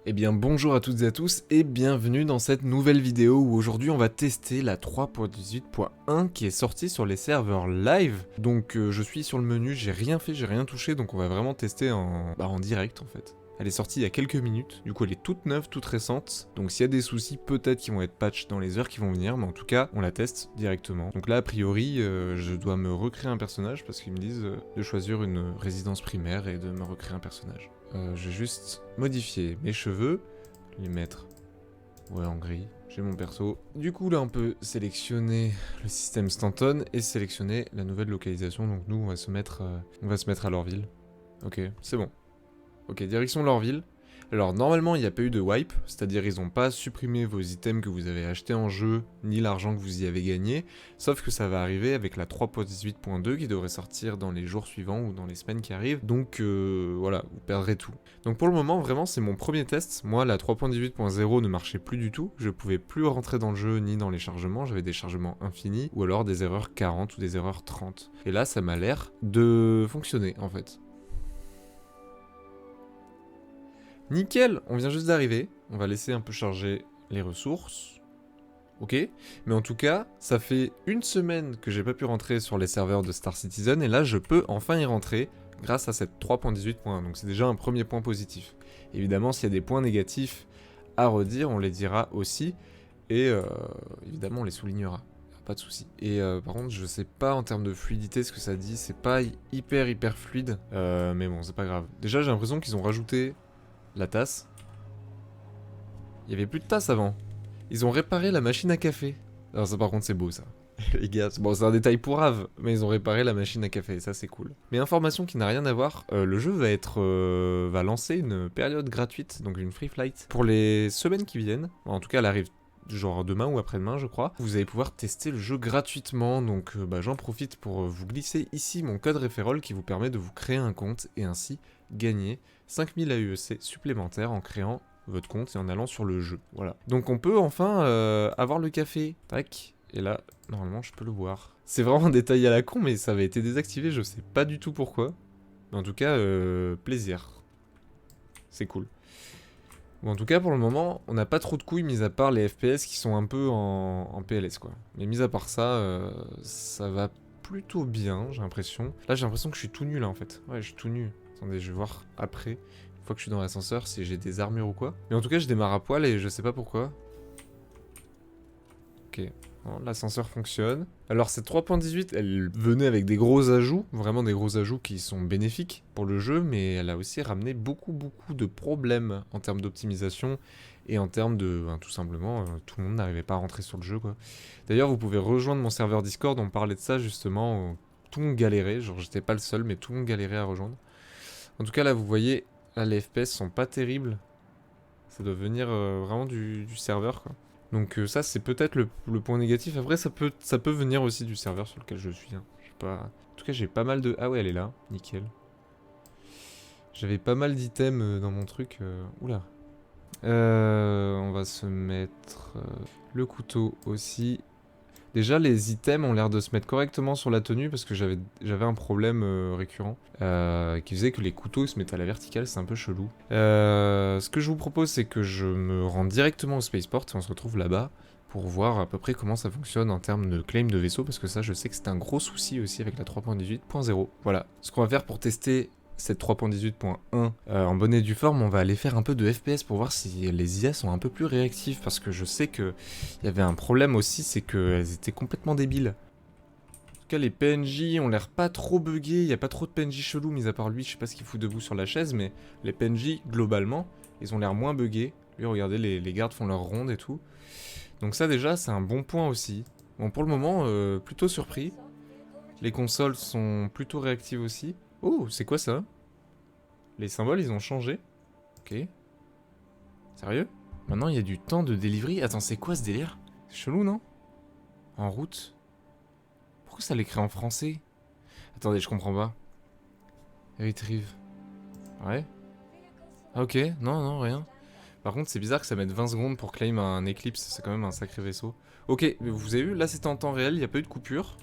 Eh bien bonjour à toutes et à tous et bienvenue dans cette nouvelle vidéo où aujourd'hui on va tester la 3.18.1 qui est sortie sur les serveurs live. Donc je suis sur le menu, j'ai rien fait, j'ai rien touché, donc on va vraiment tester en direct en fait. Elle est sortie il y a quelques minutes, du coup elle est toute neuve, toute récente, donc s'il y a des soucis peut-être qu'ils vont être patch dans les heures qui vont venir, mais en tout cas on la teste directement. Donc là a priori je dois me recréer un personnage parce qu'ils me disent de choisir une résidence primaire et de me recréer un personnage. Je vais juste modifier mes cheveux, les mettre en gris. J'ai mon perso. Du coup là on peut sélectionner le système Stanton et sélectionner la nouvelle localisation. Donc nous on va se mettre à Lorville. Ok, c'est bon. Ok, direction Lorville. Alors normalement il n'y a pas eu de wipe, c'est-à-dire ils n'ont pas supprimé vos items que vous avez achetés en jeu, ni l'argent que vous y avez gagné, sauf que ça va arriver avec la 3.18.2 qui devrait sortir dans les jours suivants ou dans les semaines qui arrivent, donc voilà, vous perdrez tout. Donc pour le moment vraiment c'est mon premier test, moi la 3.18.0 ne marchait plus du tout, je pouvais plus rentrer dans le jeu ni dans les chargements, j'avais des chargements infinis, ou alors des erreurs 40 ou des erreurs 30. Et là ça m'a l'air de fonctionner en fait. Nickel, on vient juste d'arriver. On va laisser un peu charger les ressources. Ok, mais en tout cas, ça fait une semaine que j'ai pas pu rentrer sur les serveurs de Star Citizen et là je peux enfin y rentrer grâce à cette 3.18.1, donc c'est déjà un premier point positif. Évidemment, s'il y a des points négatifs à redire, on les dira aussi et évidemment on les soulignera. Pas de souci. Et par contre, je sais pas en termes de fluidité ce que ça dit, c'est pas hyper fluide, mais bon, c'est pas grave. Déjà, j'ai l'impression qu'ils ont rajouté la tasse. Il y avait plus de tasse avant. Ils ont réparé la machine à café. Alors ça par contre c'est beau ça. Les gars, bon c'est un détail pourrave, mais ils ont réparé la machine à café, ça c'est cool. Mais information qui n'a rien à voir, le jeu va lancer une période gratuite, donc une free flight, pour les semaines qui viennent. En tout cas elle arrive genre demain ou après-demain je crois. Vous allez pouvoir tester le jeu gratuitement, donc j'en profite pour vous glisser ici mon code référol qui vous permet de vous créer un compte et ainsi gagner 5000 AUEC supplémentaires en créant votre compte et en allant sur le jeu. Voilà. Donc on peut enfin avoir le café. Tac. Et là, normalement, je peux le boire. C'est vraiment un détail à la con, mais ça avait été désactivé, je sais pas du tout pourquoi. Mais en tout cas, plaisir. C'est cool. Bon, en tout cas, pour le moment, on n'a pas trop de couilles, mis à part les FPS qui sont un peu en PLS, quoi. Mais mis à part ça, ça va plutôt bien, j'ai l'impression. Là, j'ai l'impression que je suis tout nu, là, en fait. Ouais, je suis tout nu. Attendez, je vais voir après, une fois que je suis dans l'ascenseur, si j'ai des armures ou quoi. Mais en tout cas, je démarre à poil et je sais pas pourquoi. Ok. L'ascenseur fonctionne. Alors cette 3.18, elle venait avec des gros ajouts, vraiment des gros ajouts qui sont bénéfiques pour le jeu, mais elle a aussi ramené beaucoup de problèmes en termes d'optimisation et en termes de, tout simplement, tout le monde n'arrivait pas à rentrer sur le jeu, quoi. D'ailleurs, vous pouvez rejoindre mon serveur Discord, on parlait de ça justement, tout le monde galérait, genre j'étais pas le seul, mais tout le monde galérait à rejoindre. En tout cas, là, vous voyez, là, les FPS sont pas terribles. Ça doit venir vraiment du serveur, quoi. Donc ça c'est peut-être le point négatif. Après ça peut venir aussi du serveur sur lequel je suis. Hein. Je sais pas. En tout cas j'ai pas mal de... Ah ouais elle est là, nickel. J'avais pas mal d'items dans mon truc. Oula. On va se mettre le couteau aussi. Déjà, les items ont l'air de se mettre correctement sur la tenue parce que j'avais un problème récurrent qui faisait que les couteaux se mettaient à la verticale, c'est un peu chelou. Ce que je vous propose, c'est que je me rende directement au spaceport et on se retrouve là-bas pour voir à peu près comment ça fonctionne en termes de claim de vaisseau parce que ça, je sais que c'est un gros souci aussi avec la 3.18.0. Voilà, ce qu'on va faire pour tester cette 3.18.1 en bonne et due forme, on va aller faire un peu de FPS pour voir si les IA sont un peu plus réactives parce que je sais que il y avait un problème aussi, c'est qu'elles étaient complètement débiles. En tout cas, les PNJ ont l'air pas trop buggés, il y a pas trop de PNJ chelous, mis à part lui, je sais pas ce qu'il fout debout sur la chaise, mais les PNJ, globalement, ils ont l'air moins buggés. Lui, regardez, les gardes font leur ronde et tout. Donc ça déjà, c'est un bon point aussi. Bon, pour le moment, plutôt surpris. Les consoles sont plutôt réactives aussi. Oh, c'est quoi ça? Les symboles, ils ont changé. Ok. Sérieux? Maintenant, il y a du temps de delivery. Attends, c'est quoi ce délire? C'est chelou, non? En route? Pourquoi ça l'écrit en français? Attendez, je comprends pas. Retrieve. Ouais. Ah, ok. Non, rien. Par contre, c'est bizarre que ça mette 20 secondes pour claim un Eclipse. C'est quand même un sacré vaisseau. Ok, mais vous avez vu, là c'était en temps réel, il n'y a pas eu de coupure.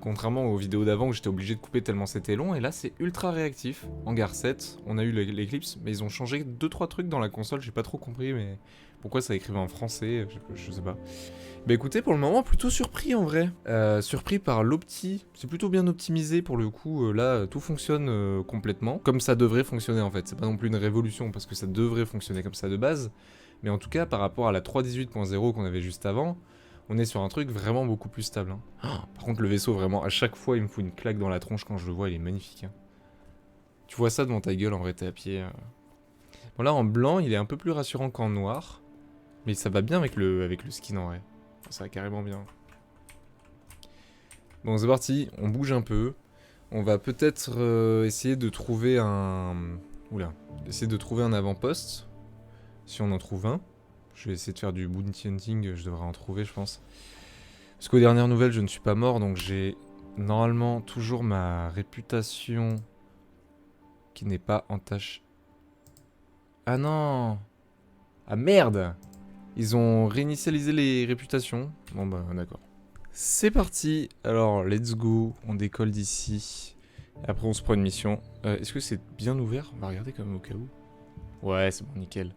Contrairement aux vidéos d'avant où j'étais obligé de couper tellement c'était long, et là c'est ultra réactif. Hangar 7, on a eu l'Eclipse, mais ils ont changé 2-3 trucs dans la console, j'ai pas trop compris, mais pourquoi ça écrivait en français, je sais pas. Bah écoutez, pour le moment, plutôt surpris en vrai. Surpris par l'opti, c'est plutôt bien optimisé pour le coup, là tout fonctionne complètement, comme ça devrait fonctionner en fait. C'est pas non plus une révolution parce que ça devrait fonctionner comme ça de base, mais en tout cas par rapport à la 3.18.0 qu'on avait juste avant, on est sur un truc vraiment beaucoup plus stable. Hein. Oh, par contre, le vaisseau, vraiment, à chaque fois, il me fout une claque dans la tronche quand je le vois, il est magnifique. Hein. Tu vois ça devant ta gueule, en vrai, t'es à pied. Bon, là, en blanc, il est un peu plus rassurant qu'en noir. Mais ça va bien avec le skin, en vrai. Ça va carrément bien. Bon, c'est parti, on bouge un peu. On va peut-être essayer de trouver un... Oula. Essayer de trouver un avant-poste. Si on en trouve un. Je vais essayer de faire du bounty hunting, je devrais en trouver je pense. Parce qu'aux dernières nouvelles je ne suis pas mort, donc j'ai normalement toujours ma réputation qui n'est pas entaché. Ah non! Ah merde! Ils ont réinitialisé les réputations. Bon bah d'accord. C'est parti, alors let's go, on décolle d'ici. Après on se prend une mission. Est-ce que c'est bien ouvert? On va regarder quand même au cas où. Ouais c'est bon, nickel.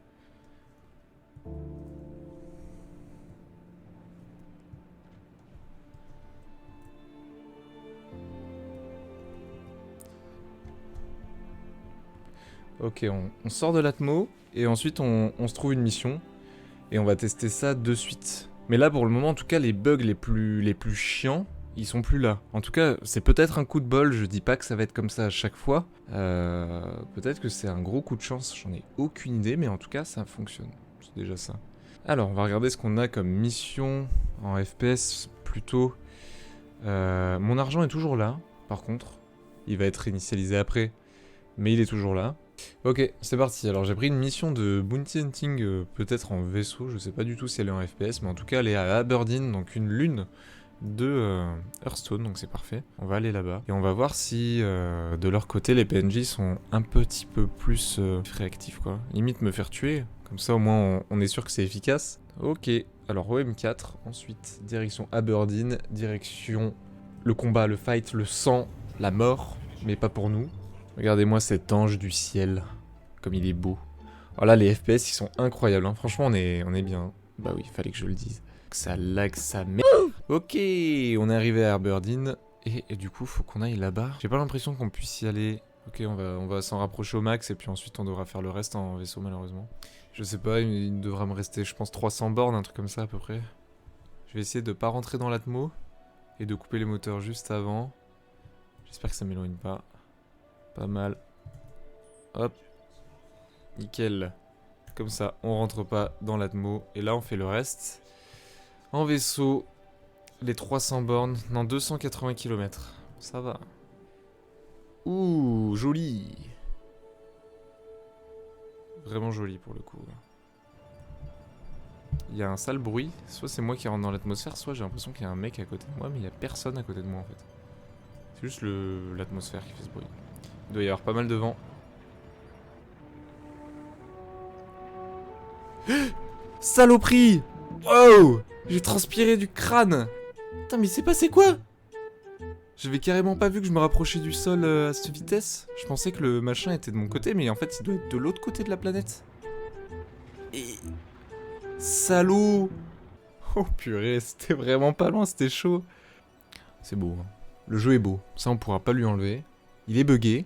Ok, on sort de l'atmo, et ensuite on se trouve une mission, et on va tester ça de suite. Mais là, pour le moment, en tout cas, les bugs les plus chiants, ils sont plus là. En tout cas, c'est peut-être un coup de bol, je dis pas que ça va être comme ça à chaque fois. Peut-être que c'est un gros coup de chance, j'en ai aucune idée, mais en tout cas, ça fonctionne. C'est déjà ça. Alors, on va regarder ce qu'on a comme mission en FPS, plutôt. Mon argent est toujours là, par contre. Il va être initialisé après, mais il est toujours là. Ok, c'est parti. Alors j'ai pris une mission de bounty hunting, peut-être en vaisseau, je sais pas du tout si elle est en FPS, mais en tout cas elle est à Aberdeen, donc une lune de Hearthstone, donc c'est parfait. On va aller là-bas, et on va voir si de leur côté les PNJ sont un petit peu plus réactifs quoi. Limite me faire tuer, comme ça au moins on est sûr que c'est efficace. Ok, alors OM4, ensuite direction Aberdeen, direction le combat, le fight, le sang, la mort, mais pas pour nous. Regardez-moi cet ange du ciel, comme il est beau. Alors là, les FPS, ils sont incroyables, hein. Franchement, on est bien. Bah oui, fallait que je le dise. Que ça lag, ça merde. Ok, on est arrivé à Aberdeen, et du coup, faut qu'on aille là-bas. J'ai pas l'impression qu'on puisse y aller. Ok, on va s'en rapprocher au max, et puis ensuite, on devra faire le reste en vaisseau, malheureusement. Je sais pas, il devra me rester, je pense, 300 bornes, un truc comme ça, à peu près. Je vais essayer de pas rentrer dans l'atmo, et de couper les moteurs juste avant. J'espère que ça m'éloigne pas. Pas mal. Hop. Nickel. Comme ça, on rentre pas dans l'atmo. Et là, on fait le reste. En vaisseau. Les 300 bornes. Non, 280 km. Ça va. Ouh, joli. Vraiment joli pour le coup. Il y a un sale bruit. Soit c'est moi qui rentre dans l'atmosphère, soit j'ai l'impression qu'il y a un mec à côté de moi, mais il y a personne à côté de moi en fait. C'est juste l'atmosphère qui fait ce bruit. Il doit y avoir pas mal de vent. Saloperie! Wow! J'ai transpiré du crâne! Putain, mais c'est passé quoi? J'avais carrément pas vu que je me rapprochais du sol à cette vitesse. Je pensais que le machin était de mon côté, mais en fait, il doit être de l'autre côté de la planète. Et... Salaud! Oh purée, c'était vraiment pas loin, c'était chaud. C'est beau, hein. Le jeu est beau, ça on pourra pas lui enlever. Il est buggé.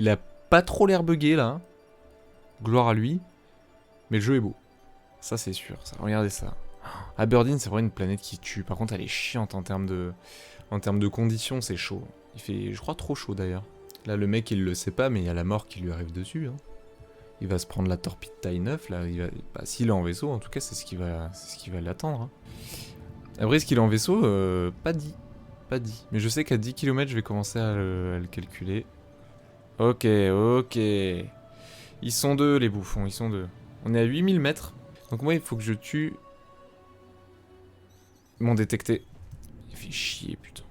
Il a pas trop l'air buggé là. Gloire à lui. Mais le jeu est beau. Ça c'est sûr. Ça. Regardez ça. Aberdeen c'est vraiment une planète qui tue. Par contre elle est chiante en termes de conditions, c'est chaud. Il fait je crois trop chaud d'ailleurs. Là le mec il le sait pas mais il y a la mort qui lui arrive dessus. Hein. Il va se prendre la torpille taille 9 là. Bah, s'il est en vaisseau en tout cas c'est ce qui va l'attendre. Hein. Après est-ce qu'il est en vaisseau pas dit. Pas dit. Mais je sais qu'à 10 km je vais commencer à le calculer. Ok, ok. Ils sont deux, les bouffons, ils sont deux. On est à 8000 mètres. Donc moi, il faut que je tue... Ils m'ont détecté. Il fait chier, putain.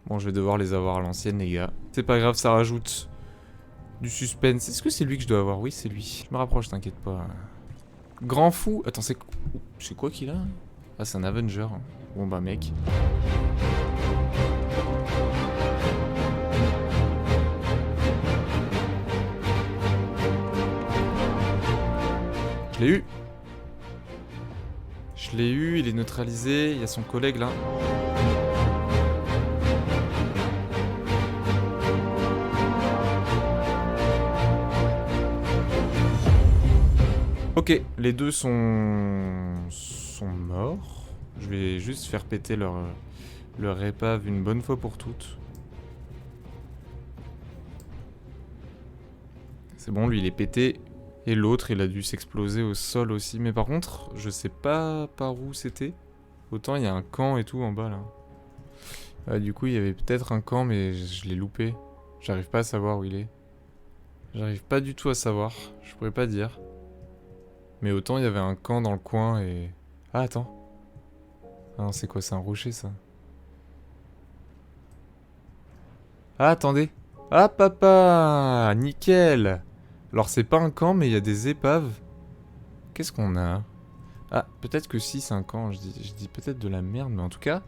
Bon, je vais devoir les avoir à l'ancienne, les gars. C'est pas grave, ça rajoute du suspense. Est-ce que c'est lui que je dois avoir? Oui, c'est lui. Je me rapproche, t'inquiète pas. Grand fou. Attends, c'est quoi qu'il a? Ah, c'est un Avenger. Bon bah, mec. Je l'ai eu. Je l'ai eu, il est neutralisé. Il y a son collègue là. Ok, les deux sont morts. Je vais juste faire péter leur épave une bonne fois pour toutes. C'est bon, lui il est pété. Et l'autre il a dû s'exploser au sol aussi. Mais par contre, je sais pas par où c'était. Autant il y a un camp et tout en bas là. Du coup il y avait peut-être un camp mais je l'ai loupé. J'arrive pas à savoir où il est. J'arrive pas du tout à savoir. Je pourrais pas dire. Mais autant il y avait un camp dans le coin et... Ah attends. Ah non c'est quoi, c'est un rocher ça. Ah attendez. Ah papa, nickel. Alors c'est pas un camp mais il y a des épaves. Qu'est-ce qu'on a? Ah peut-être que si c'est un camp, je dis peut-être de la merde mais en tout cas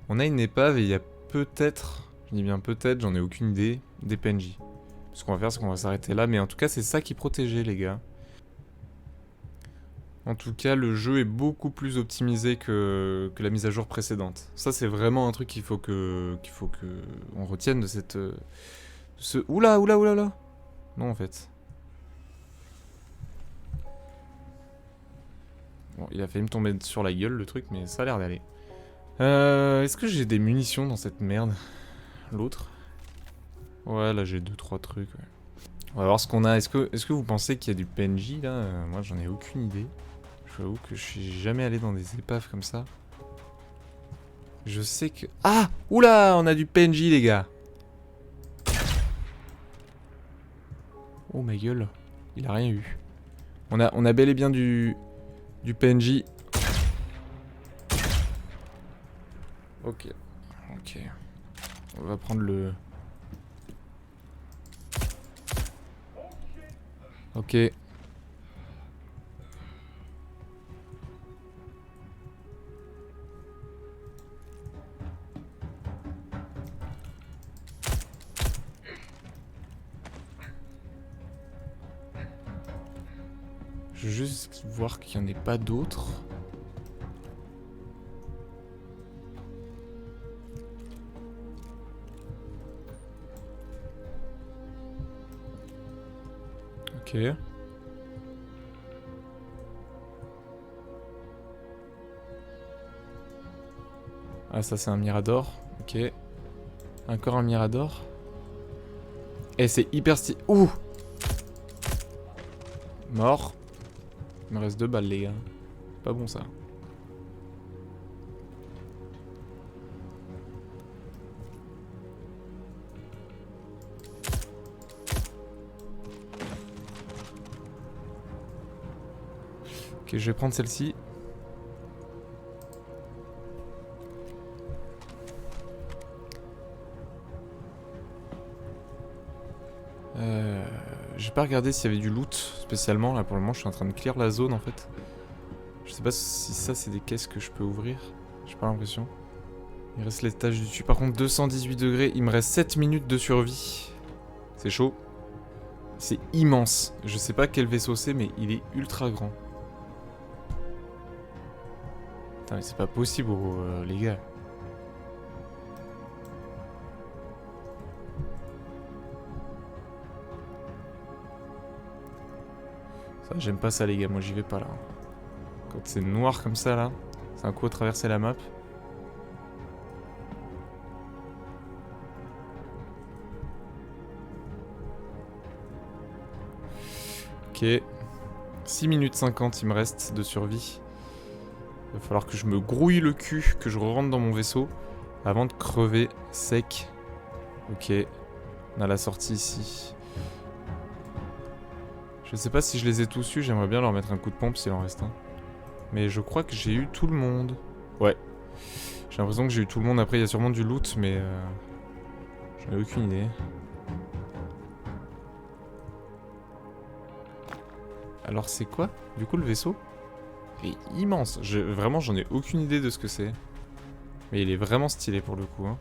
on a une épave et il y a peut-être, je dis bien peut-être, j'en ai aucune idée, des PNJ. Ce qu'on va faire c'est qu'on va s'arrêter là mais en tout cas c'est ça qui protégeait les gars. En tout cas, le jeu est beaucoup plus optimisé que la mise à jour précédente. Ça, c'est vraiment un truc qu'il faut que on retienne de cette... Oula. Non, en fait. Bon, il a failli me tomber sur la gueule, le truc, mais ça a l'air d'aller. Est-ce que j'ai des munitions dans cette merde? L'autre? Ouais, là, j'ai 2-3 trucs, ouais. On va voir ce qu'on a. Est-ce que vous pensez qu'il y a du PNJ, là? Moi, j'en ai aucune idée. J'avoue que je suis jamais allé dans des épaves comme ça. Je sais que... Ah! Oula! On a du PNJ, les gars! Oh, ma gueule. Il a rien eu. On a bel et bien du PNJ. Ok. On va prendre le... Ok. Je veux juste voir qu'il n'y en ait pas d'autres. Ok. Ah ça c'est un Mirador. Ok. Encore un Mirador. Et c'est hyper stylé. Ouh! Mort. Il me reste 2 balles les gars. Pas bon ça. Ok, je vais prendre celle-ci. J'ai pas regardé s'il y avait du loot spécialement. Là pour le moment je suis en train de clear la zone en fait. Je sais pas si ça c'est des caisses que je peux ouvrir. J'ai pas l'impression. Il reste l'étage du dessus. Par contre 218 degrés. Il me reste 7 minutes de survie. C'est chaud. C'est immense. Je sais pas quel vaisseau c'est mais il est ultra grand. Putain mais c'est pas possible les gars. Ça j'aime pas ça les gars, moi j'y vais pas là. Quand c'est noir comme ça là, c'est un coup à traverser la map. Ok. 6 minutes 50 il me reste de survie. Il va falloir que je me grouille le cul, que je rentre dans mon vaisseau avant de crever sec. Ok. On a la sortie ici. Je sais pas si je les ai tous eus, j'aimerais bien leur mettre un coup de pompe s'il en reste un. Mais je crois que j'ai eu tout le monde. Ouais. J'ai l'impression que j'ai eu tout le monde. Après il y a sûrement du loot mais... j'en ai aucune idée. Alors c'est quoi du coup le vaisseau? Il est immense. Vraiment j'en ai aucune idée de ce que c'est. Mais il est vraiment stylé pour le coup. Hein.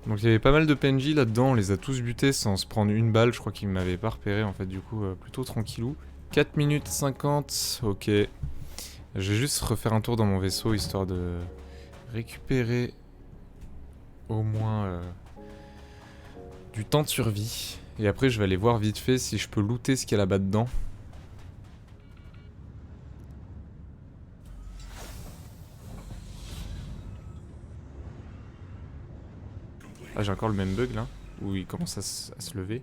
Donc il y avait pas mal de PNJ là-dedans. On les a tous butés sans se prendre une balle. Je crois qu'ils m'avaient pas repéré en fait du coup plutôt tranquillou. 4 minutes 50, ok. Je vais juste refaire un tour dans mon vaisseau, histoire de récupérer au moins du temps de survie. Et après, je vais aller voir vite fait si je peux looter ce qu'il y a là-bas dedans. Ah, j'ai encore le même bug là, où il commence à se lever.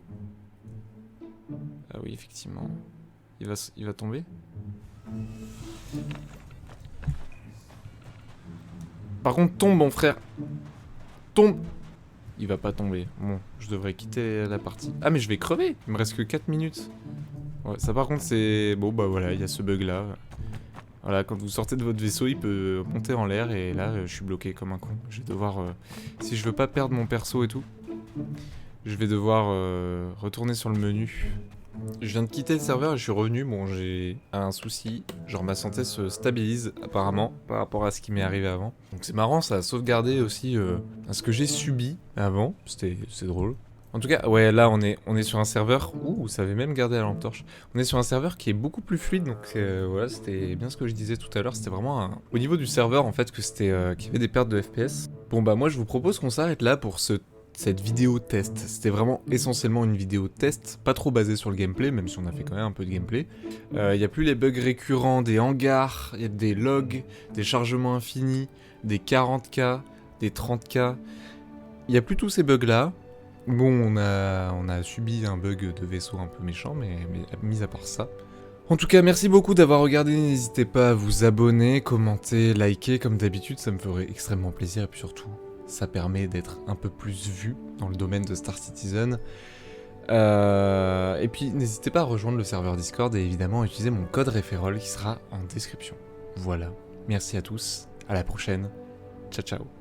Ah oui, effectivement. Il va tomber. Par contre, tombe mon frère. Tombe. Il va pas tomber. Bon, je devrais quitter la partie. Ah mais je vais crever. Il me reste que 4 minutes. Ouais, ça par contre c'est... Bon bah voilà, il y a ce bug là. Voilà, quand vous sortez de votre vaisseau, il peut monter en l'air et là, je suis bloqué comme un con. Je vais devoir... si je veux pas perdre mon perso et tout, je vais devoir retourner sur le menu. Je viens de quitter le serveur et je suis revenu. Bon, j'ai un souci. Genre ma santé se stabilise apparemment par rapport à ce qui m'est arrivé avant. Donc c'est marrant, ça a sauvegardé aussi à ce que j'ai subi avant. C'est drôle. En tout cas, ouais, là on est sur un serveur. Ouh, ça avait même gardé la lampe torche. On est sur un serveur qui est beaucoup plus fluide. Donc voilà, c'était bien ce que je disais tout à l'heure. C'était vraiment au niveau du serveur en fait que c'était qu'il y avait des pertes de FPS. Bon bah moi je vous propose qu'on s'arrête là pour cette vidéo test. C'était vraiment essentiellement une vidéo test, pas trop basée sur le gameplay, même si on a fait quand même un peu de gameplay. Il n'y a plus les bugs récurrents des hangars, il y a des logs, des chargements infinis, des 40K, des 30K. Il n'y a plus tous ces bugs là. Bon, on a subi un bug de vaisseau un peu méchant, mais mis à part ça. En tout cas, merci beaucoup d'avoir regardé, n'hésitez pas à vous abonner, commenter, liker, comme d'habitude, ça me ferait extrêmement plaisir, et puis surtout, ça permet d'être un peu plus vu dans le domaine de Star Citizen. Et puis n'hésitez pas à rejoindre le serveur Discord et évidemment à utiliser mon code référol qui sera en description. Voilà, merci à tous, à la prochaine, ciao ciao.